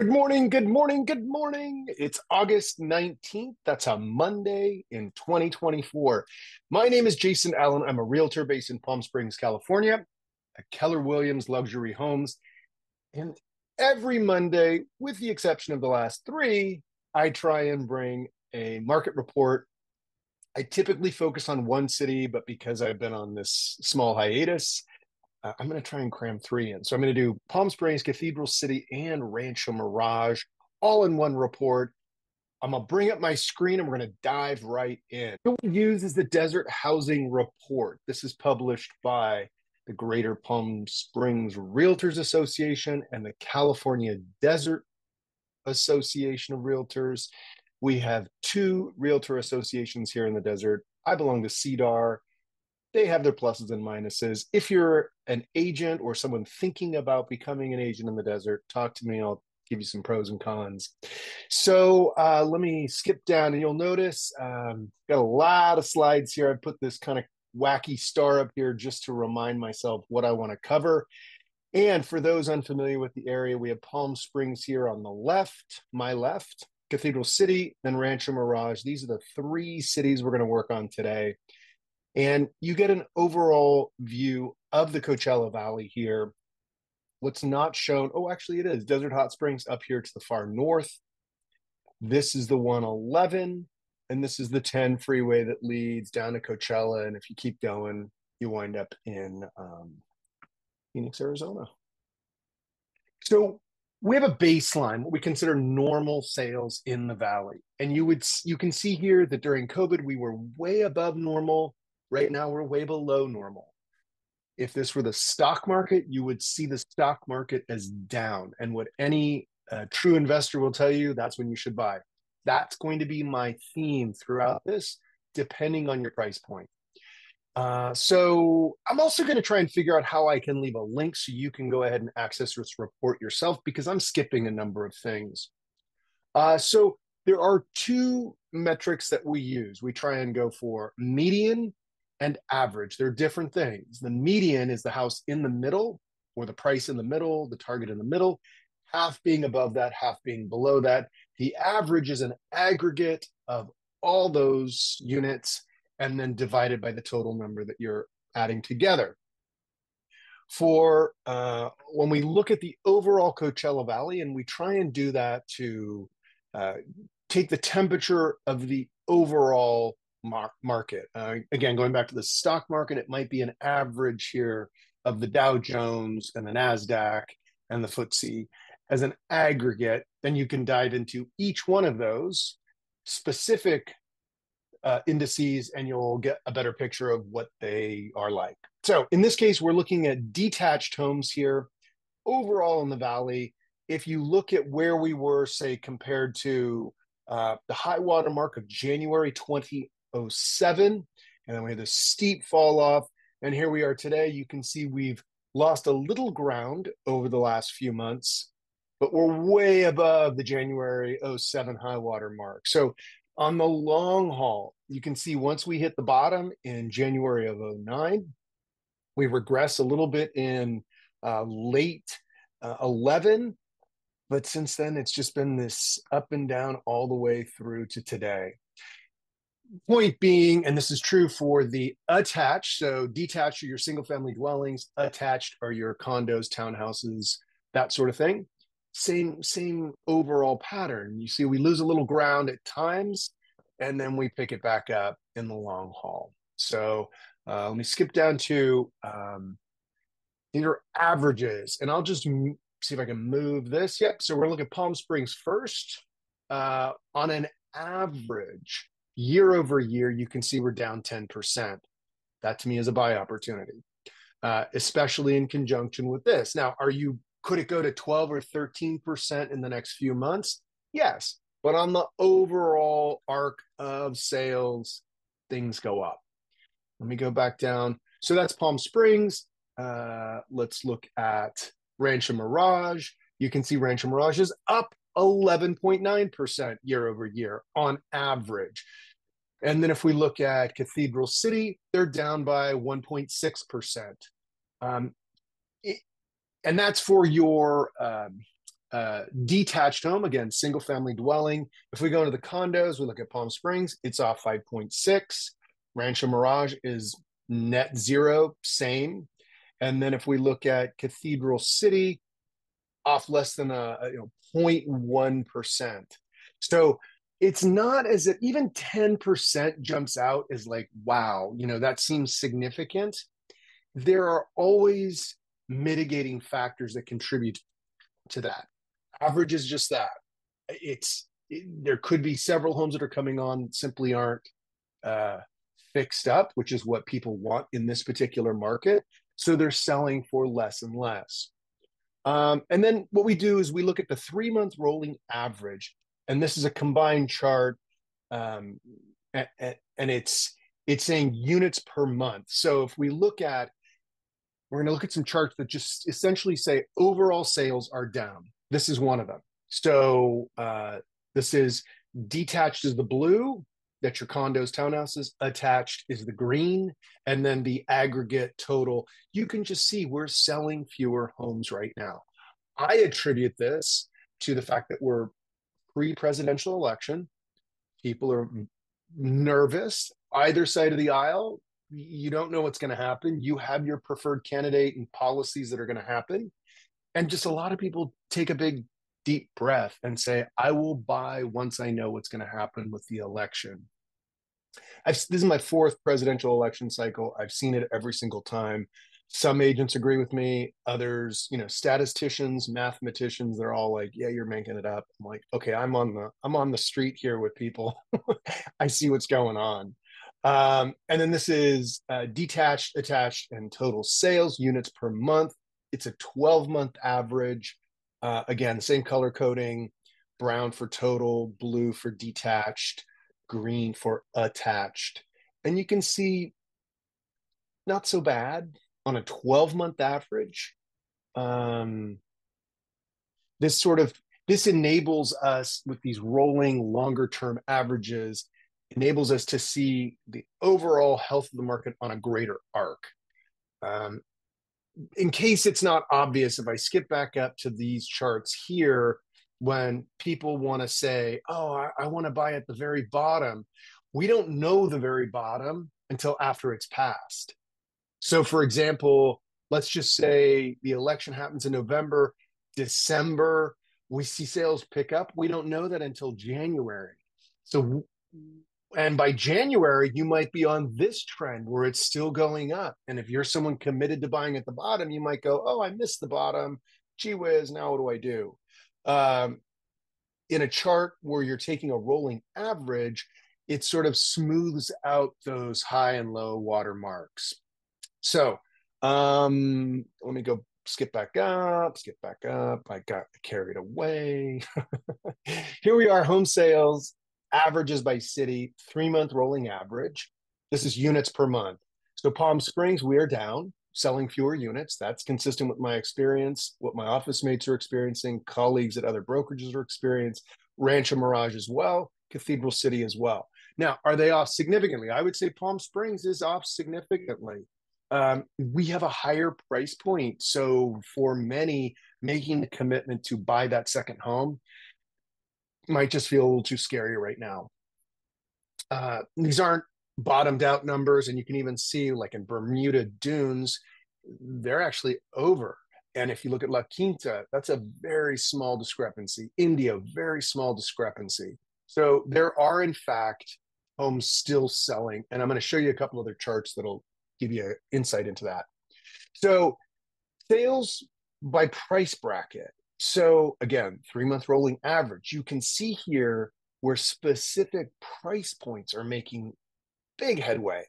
Good morning, good morning, good morning. It's August 19th. That's a Monday in 2024. My name is Jason Allen. I'm a realtor based in Palm Springs, California, at Keller Williams Luxury Homes. And every Monday, with the exception of the last three, I try and bring a market report. I typically focus on one city, but because I've been on this small hiatus, I'm going to try and cram three in. So I'm going to do Palm Springs, Cathedral City, and Rancho Mirage all in one report. I'm going to bring up my screen and we're going to dive right in. What we use is the Desert Housing Report. This is published by the Greater Palm Springs Realtors Association and the California Desert Association of Realtors. We have two realtor associations here in the desert. I belong to CDAR. They have their pluses and minuses. If you're an agent or someone thinking about becoming an agent in the desert, talk to me. I'll give you some pros and cons. So let me skip down, and you'll notice got a lot of slides here. I put this kind of wacky star up here just to remind myself what I want to cover. And for those unfamiliar with the area, we have Palm Springs here on the left, my left, Cathedral City, then Rancho Mirage. These are the three cities we're going to work on today. And you get an overall view of the Coachella Valley here. What's not shown, oh, actually it is, Desert Hot Springs up here to the far north. This is the 111, and this is the 10 freeway that leads down to Coachella. And if you keep going, you wind up in Phoenix, Arizona. So we have a baseline, what we consider normal sales in the valley. And you can see here that during COVID, we were way above normal. Right now, we're way below normal. If this were the stock market, you would see the stock market as down. And what any true investor will tell you, that's when you should buy. That's going to be my theme throughout this, depending on your price point. So I'm also going to try and figure out how I can leave a link so you can go ahead and access this report yourself, because I'm skipping a number of things. So there are two metrics that we use. We try and go for median and average. They're different things. The median is the house in the middle, or the price in the middle, the target in the middle, half being above that, half being below that. The average is an aggregate of all those units and then divided by the total number that you're adding together. For when we look at the overall Coachella Valley, and we try and do that to take the temperature of the overall market. Again, going back to the stock market, it might be an average here of the Dow Jones and the NASDAQ and the FTSE as an aggregate. Then you can dive into each one of those specific indices, and you'll get a better picture of what they are like. So in this case, we're looking at detached homes here overall in the valley. If you look at where we were, say, compared to the high water mark of January 2007, and then we had this steep fall off, and here we are today. You can see we've lost a little ground over the last few months, but we're way above the January 07 high water mark. So on the long haul, you can see once we hit the bottom in January of 09, we regress a little bit in late 11, but since then it's just been this up and down all the way through to today. Point being, and this is true for the attached, so detached are your single family dwellings, attached are your condos, townhouses, that sort of thing. Same overall pattern. You see, we lose a little ground at times, and then we pick it back up in the long haul. So let me skip down to these are averages, and I'll just see if I can move this. Yep. So we're looking at Palm Springs first. On an average, year over year, you can see we're down 10%. That to me is a buy opportunity, especially in conjunction with this. Now, could it go to 12 or 13% in the next few months? Yes. But on the overall arc of sales, things go up. Let me go back down. So that's Palm Springs. Let's look at Rancho Mirage. You can see Rancho Mirage is up 11.9% year over year on average. And then if we look at Cathedral City, they're down by 1.6%. And that's for your Detached home, again, single family dwelling. If we go into the condos, we look at Palm Springs, it's off 5.6. Rancho Mirage is net zero, same. And then if we look at Cathedral City, off less than a 0.1%. So it's not as if even 10% jumps out as like, wow, that seems significant. There are always mitigating factors that contribute to that. Average is just that. There could be several homes that are coming on that simply aren't uh, fixed up, which is what people want in this particular market. So they're selling for less and less. And then what we do is we look at the 3-month rolling average, and this is a combined chart, and it's saying units per month. So if we're going to look at some charts that just essentially say overall sales are down. This is one of them. So this is detached is the blue, that's your condos, townhouses. Attached is the green, and then the aggregate total. You can just see we're selling fewer homes right now. I attribute this to the fact that we're pre-presidential election. People are nervous either side of the aisle. You don't know what's going to happen. You have your preferred candidate and policies that are going to happen. And just a lot of people take a big, deep breath and say, I will buy once I know what's going to happen with the election. This is my 4th presidential election cycle. I've seen it every single time. Some agents agree with me. Others, statisticians, mathematicians, they're all like, yeah, you're making it up. I'm like, okay, I'm on the street here with people. I see what's going on. And then this is detached, attached, and total sales units per month. It's a 12-month average. Again, same color coding, brown for total, blue for detached, green for attached. And you can see not so bad on a 12-month average. This enables us with these rolling longer term averages, enables us to see the overall health of the market on a greater arc. In case it's not obvious, if I skip back up to these charts here, when people want to say, oh, I want to buy at the very bottom, we don't know the very bottom until after it's passed. So, for example, let's just say the election happens in November, December, we see sales pick up. We don't know that until January. So, and by January, you might be on this trend where it's still going up. And if you're someone committed to buying at the bottom, you might go, oh, I missed the bottom. Gee whiz, now what do I do? In a chart where you're taking a rolling average, it sort of smooths out those high and low water marks. So let me go skip back up. I got carried away. Here we are, home sales, averages by city, 3-month rolling average. This is units per month. So Palm Springs, we are down, selling fewer units. That's consistent with my experience, what my office mates are experiencing, colleagues at other brokerages are experiencing, Rancho Mirage as well, Cathedral City as well. Now, are they off significantly? I would say Palm Springs is off significantly. We have a higher price point. So for many, making the commitment to buy that second home might just feel a little too scary right now. These aren't bottomed out numbers, and you can even see like in Bermuda Dunes, they're actually over. And if you look at La Quinta, that's a very small discrepancy. India, very small discrepancy. So there are, in fact, homes still selling. And I'm going to show you a couple other charts that'll give you insight into that. So sales by price bracket. So again, 3-month rolling average. You can see here where specific price points are making big headway.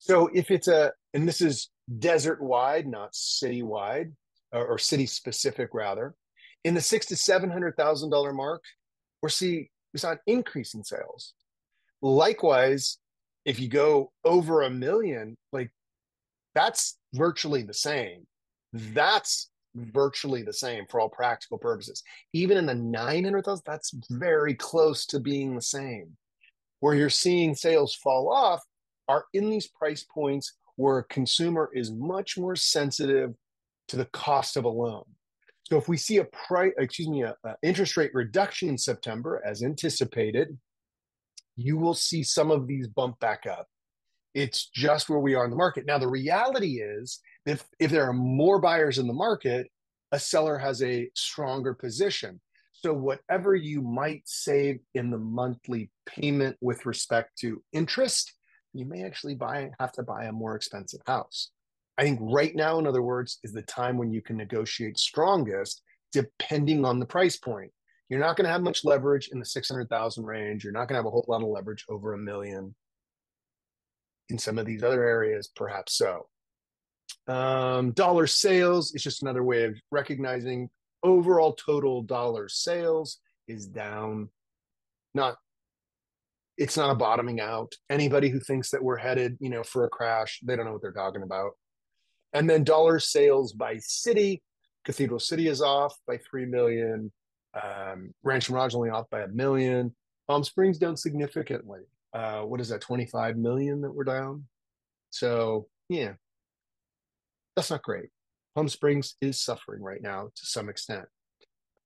So if it's and this is desert wide, not city wide, or city specific rather, in the $600,000 to $700,000 mark, we saw an increase in sales. Likewise, if you go over $1 million, like that's virtually the same. That's virtually the same for all practical purposes. Even in the 900,000, that's very close to being the same. Where you're seeing sales fall off are in these price points where a consumer is much more sensitive to the cost of a loan. So if we see a interest rate reduction in September as anticipated, you will see some of these bump back up. It's just where we are in the market. Now, the reality is if there are more buyers in the market, a seller has a stronger position. So whatever you might save in the monthly payment with respect to interest, you may actually have to buy a more expensive house. I think right now, in other words, is the time when you can negotiate strongest, depending on the price point. You're not going to have much leverage in the 600,000 range. You're not going to have a whole lot of leverage over a million. In some of these other areas, perhaps so. Dollar sales is just another way of recognizing overall total dollar sales is down. It's not a bottoming out. Anybody who thinks that we're headed, for a crash, they don't know what they're talking about. And then dollar sales by city, Cathedral City is off by 3 million. Rancho Mirage only off by 1 million. Palm Springs down significantly. What is that, 25 million that we're down? So, yeah, that's not great. Palm Springs is suffering right now to some extent.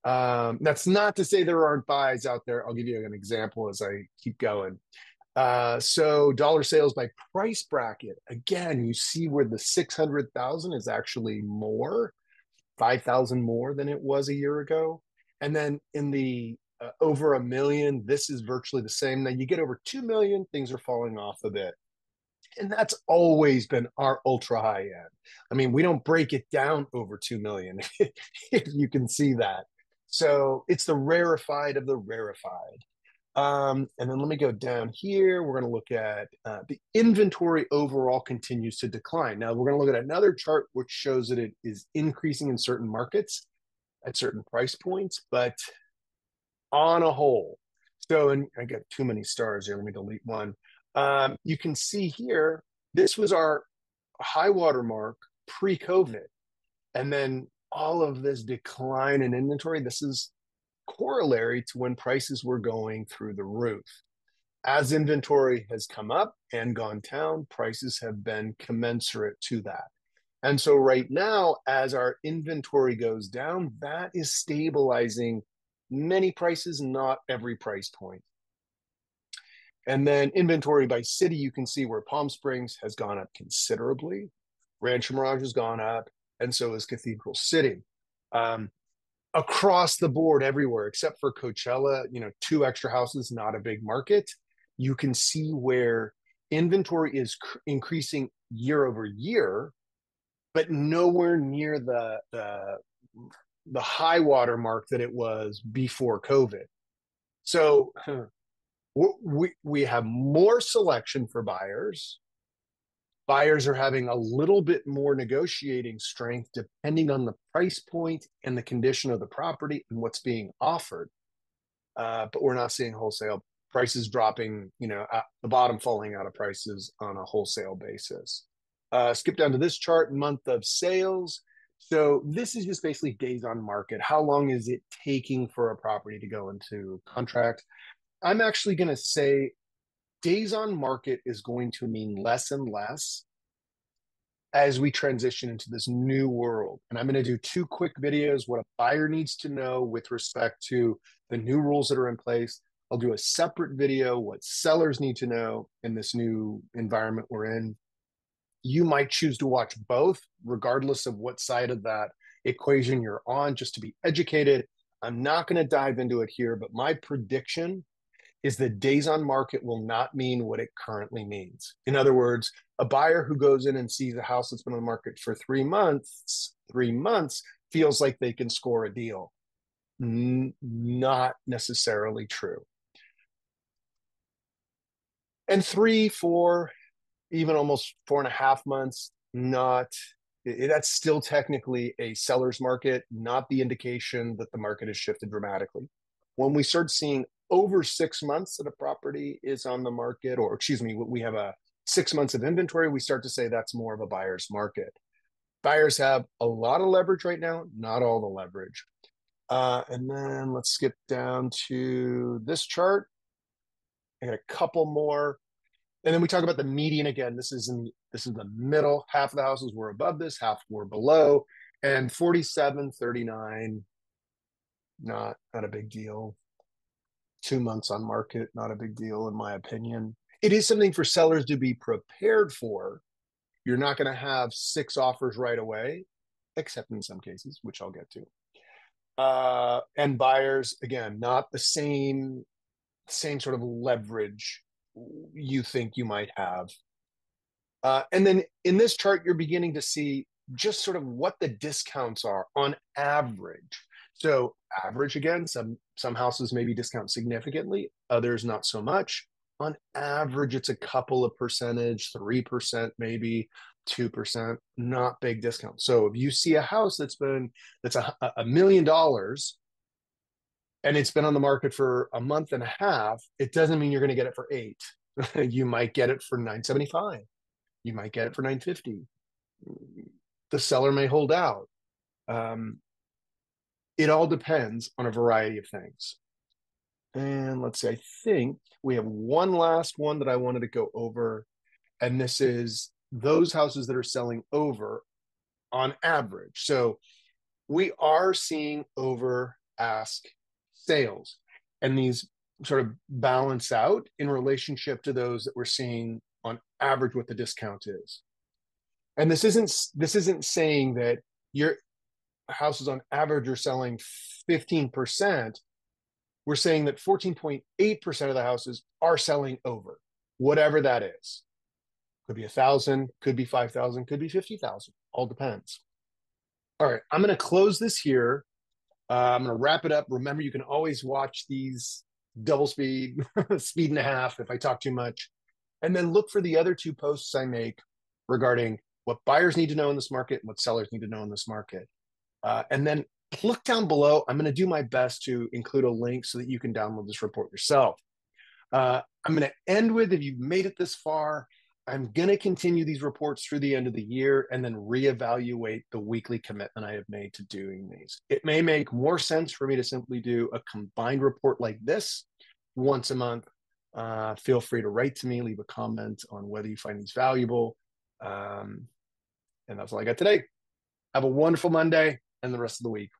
That's not to say there aren't buys out there. I'll give you an example as I keep going. So dollar sales by price bracket. Again, you see where the 600,000 is actually more, 5,000 more than it was a year ago. And then in the over 1 million, this is virtually the same. Now you get over 2 million, things are falling off a bit. And that's always been our ultra high end. I mean, we don't break it down over 2 million, if you can see that. So it's the rarefied of the rarefied. And then let me go down here. We're going to look at the inventory overall continues to decline. Now we're going to look at another chart which shows that it is increasing in certain markets at certain price points, but on a whole. So, and I got too many stars here. Let me delete one. You can see here, this was our high water mark pre-COVID. And then all of this decline in inventory, this is corollary to when prices were going through the roof. As inventory has come up and gone down, prices have been commensurate to that. And so right now, as our inventory goes down, that is stabilizing many prices, not every price point. And then inventory by city, you can see where Palm Springs has gone up considerably. Rancho Mirage has gone up, and so has Cathedral City. Across the board, everywhere, except for Coachella, 2 extra houses, not a big market. You can see where inventory is increasing year over year, but nowhere near the high water mark that it was before COVID. So we have more selection for buyers. Buyers are having a little bit more negotiating strength depending on the price point and the condition of the property and what's being offered. But we're not seeing wholesale prices dropping, at the bottom falling out of prices on a wholesale basis. Skip down to this chart, month of sales. So this is just basically days on market. How long is it taking for a property to go into contract? I'm actually going to say days on market is going to mean less and less as we transition into this new world. And I'm going to do 2 quick videos, what a buyer needs to know with respect to the new rules that are in place. I'll do a separate video, what sellers need to know in this new environment we're in. You might choose to watch both, regardless of what side of that equation you're on, just to be educated. I'm not going to dive into it here, but my prediction is that days on market will not mean what it currently means. In other words, a buyer who goes in and sees a house that's been on the market for 3 months feels like they can score a deal. Not necessarily true. And 3, 4, even almost 4.5 months, that's still technically a seller's market, not the indication that the market has shifted dramatically. When we start seeing over 6 months that a property is on the market, or excuse me, we have a 6 months of inventory, we start to say that's more of a buyer's market. Buyers have a lot of leverage right now, not all the leverage. And then let's skip down to this chart. I got a couple more. And then we talk about the median again. This is the middle. Half of the houses were above this, half were below. And 47.39, not a big deal. 2 months on market, not a big deal in my opinion. It is something for sellers to be prepared for. You're not going to have 6 offers right away, except in some cases, which I'll get to. And buyers, again, not the same sort of leverage you think you might have. And then in this chart, you're beginning to see just sort of what the discounts are on average. So average, again, some houses maybe discount significantly, others not so much. On average, it's a couple of percentage, 3% maybe, 2%, not big discount. So if you see a house that's $1 million and it's been on the market for a month and a half, it doesn't mean you're going to get it for 8. You might get it for 975. You might get it for 950. The seller may hold out. It all depends on a variety of things. And let's see, I think we have one last one that I wanted to go over. And this is those houses that are selling over on average. So we are seeing over ask sales, and these sort of balance out in relationship to those that we're seeing on average what the discount is. And this isn't saying that your houses on average are selling 15%. We're saying that 14.8% of the houses are selling over, whatever that is. Could be 1,000, could be 5,000, could be 50,000. All depends. All right, I'm going to close this here. I'm going to wrap it up. Remember, you can always watch these double speed, speed and a half if I talk too much. And then look for the other 2 posts I make regarding what buyers need to know in this market and what sellers need to know in this market. And then look down below. I'm going to do my best to include a link so that you can download this report yourself. I'm going to end with, if you've made it this far, I'm going to continue these reports through the end of the year and then reevaluate the weekly commitment I have made to doing these. It may make more sense for me to simply do a combined report like this once a month. Feel free to write to me, leave a comment on whether you find these valuable. And that's all I got today. Have a wonderful Monday and the rest of the week.